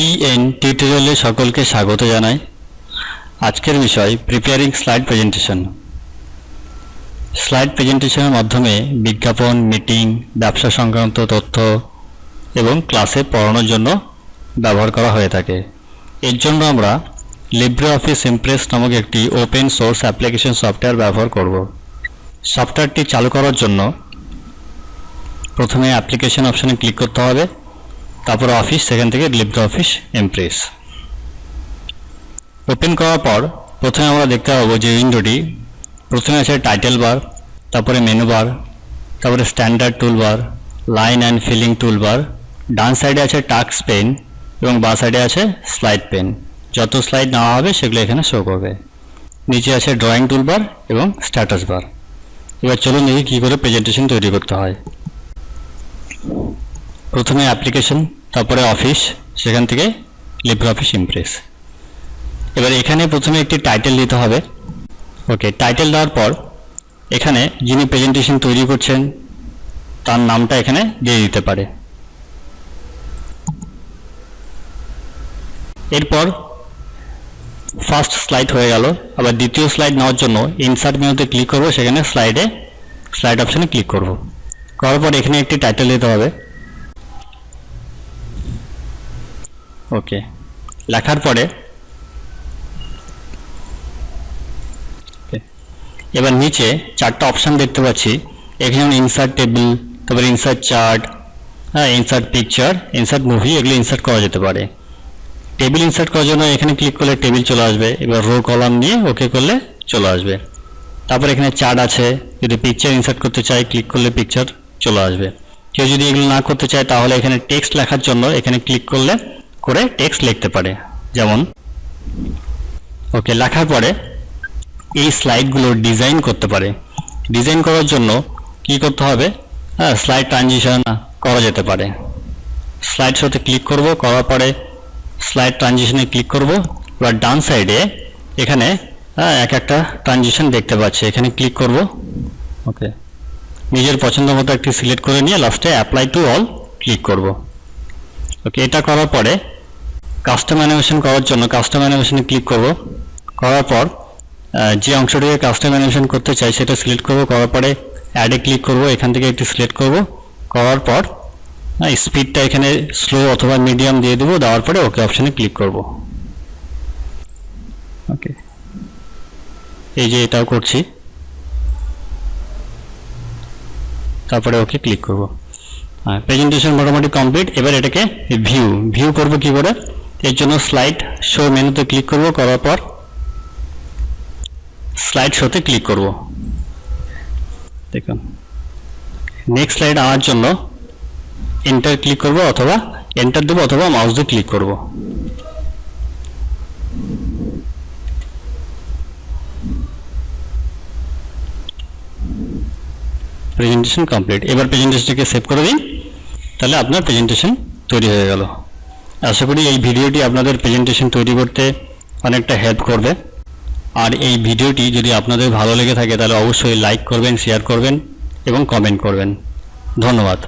TN টিউটোরিয়ালে সকলকে স্বাগত জানাই। আজকের বিষয় প্রিপেয়ারিং স্লাইড প্রেজেন্টেশন। স্লাইড প্রেজেন্টেশনের মাধ্যমে বিজ্ঞাপন, মিটিং, ব্যবসা সংক্রান্ত তথ্য এবং ক্লাসে পড়ানোর জন্য ব্যবহার করা হয়ে থাকে। এর জন্য আমরা লিব্রিঅফিস ইমপ্রেস নামক একটি ওপেন সোর্স অ্যাপ্লিকেশন সফটওয়্যার ব্যবহার করব। সফটওয়্যারটি চালু করার জন্য প্রথমে অ্যাপ্লিকেশন অপশনে ক্লিক করতে হবে, তারপর অফিস, সেখান থেকে লিব্রিঅফিস ইমপ্রেস। ওপেন করার পর প্রথমে আমরা দেখতে পাবো যে উইন্ডোটি প্রথমে আছে টাইটেল বার, তারপরে মেনু বার, তারপরে standard toolbar, line and filling toolbar, ডান সাইডে আছে টাস্ক পেন এবং বাঁ সাইডে আছে স্লাইড পেন। যত স্লাইড নেওয়া হবে সেগুলো এখানে শো করবে। নিচে আছে ড্রয়িং টুলবার এবং স্ট্যাটাস বার। এবার চলুন দেখি কী করে প্রেজেন্টেশন তৈরি করতে হয়। প্রথমে অ্যাপ্লিকেশন, তারপরে অফিস, সেখান থেকে লিব্রিঅফিস ইমপ্রেস। এবার এখানে প্রথমে একটি টাইটেল দিতে হবে। ওকে, টাইটেল দেওয়ার পর এখানে যিনি প্রেজেন্টেশন তৈরি করছেন তার নামটা এখানে দিয়ে দিতে পারে। এরপর ফার্স্ট স্লাইড হয়ে গেল। আবার দ্বিতীয় স্লাইড নেওয়ার জন্য ইনসার্ট মেনুতে ক্লিক করব, সেখানে স্লাইড অপশানে ক্লিক করব। করার পর এখানে একটি টাইটেল দিতে হবে। ওকে, লেখার পরে এবার নিচে চারটা অপশান দেখতে পাচ্ছি। এখানে ইনসার্ট টেবিল, তারপরে insert chart, insert picture, insert movie, এগুলো ইনসার্ট করা যেতে পারে। টেবিল ইনসার্ট করার জন্য এখানে ক্লিক করলে টেবিল চলে আসবে। এবার রো কলাম নিয়ে ওকে করলে চলে আসবে। তারপর এখানে চার্ট আছে, যদি পিকচার ইনসার্ট করতে চাই ক্লিক করলে পিকচার চলে আসবে। কেউ যদি এগুলো না করতে চায় তাহলে এখানে টেক্সট লেখার জন্য এখানে ক্লিক করলে করে টেক্সট লিখতে পারে, যেমন ওকে। লেখার পরে এই স্লাইডগুলো ডিজাইন করতে পারে। ডিজাইন করার জন্য কি করতে হবে, স্লাইড ট্রানজিশন করা যেতে পারে। স্লাইড শোতে ক্লিক করব, করার পরে স্লাইড ট্রানজিশনে ক্লিক করব। এবার ডান সাইডে এখানে এক একটা ট্রানজিশন দেখতে পাচ্ছি, এখানে ক্লিক করব। ওকে, নিজের পছন্দ মতো একটি সিলেক্ট করে নিয়ে লাস্টে অ্যাপ্লাই টু অল ক্লিক করব। ওকে, এটা করার পরে কাস্টম অ্যানিমেশন করার জন্য কাস্টম অ্যানিমেশনে ক্লিক করব। করার পর যে অংশটিকে কাস্টম অ্যানিমেশন করতে চাই সেটা সিলেক্ট করব। করার পরে অ্যাডে ক্লিক করব, এখান থেকে একটি সিলেক্ট করব। করার পর স্পিডটা এখানে স্লো অথবা মিডিয়াম দিয়ে দেবো। দেওয়ার পরে ওকে অপশানে ক্লিক করব। ওকে, এই যে এটাও করছি, তারপরে ওকে ক্লিক করব। প্রেজেন্টেশন মোটামুটি কমপ্লিট। এবার এটাকে ভিউ করব কি করে, এর জন্য স্লাইড শো মেনুতে ক্লিক করব। করার পর স্লাইড শোতে ক্লিক করব। দেখুন, নেক্সট স্লাইড আনার জন্য এন্টার ক্লিক করব, অথবা এন্টার দেবো, অথবা মাউস দিয়ে ক্লিক করব। Presentation complete. এবার প্রেজেন্টেশনটাকে সেভ করে দিন, তাহলে আপনার প্রেজেন্টেশন তৈরি হয়ে গেল। আশা করি এই ভিডিওটি আপনাদের প্রেজেন্টেশন তৈরি করতে অনেকটা হেল্প করবে। আর এই ভিডিওটি যদি আপনাদের ভালো লেগে থাকে তাহলে অবশ্যই লাইক করবেন, শেয়ার করবেন এবং কমেন্ট করবেন। ধন্যবাদ।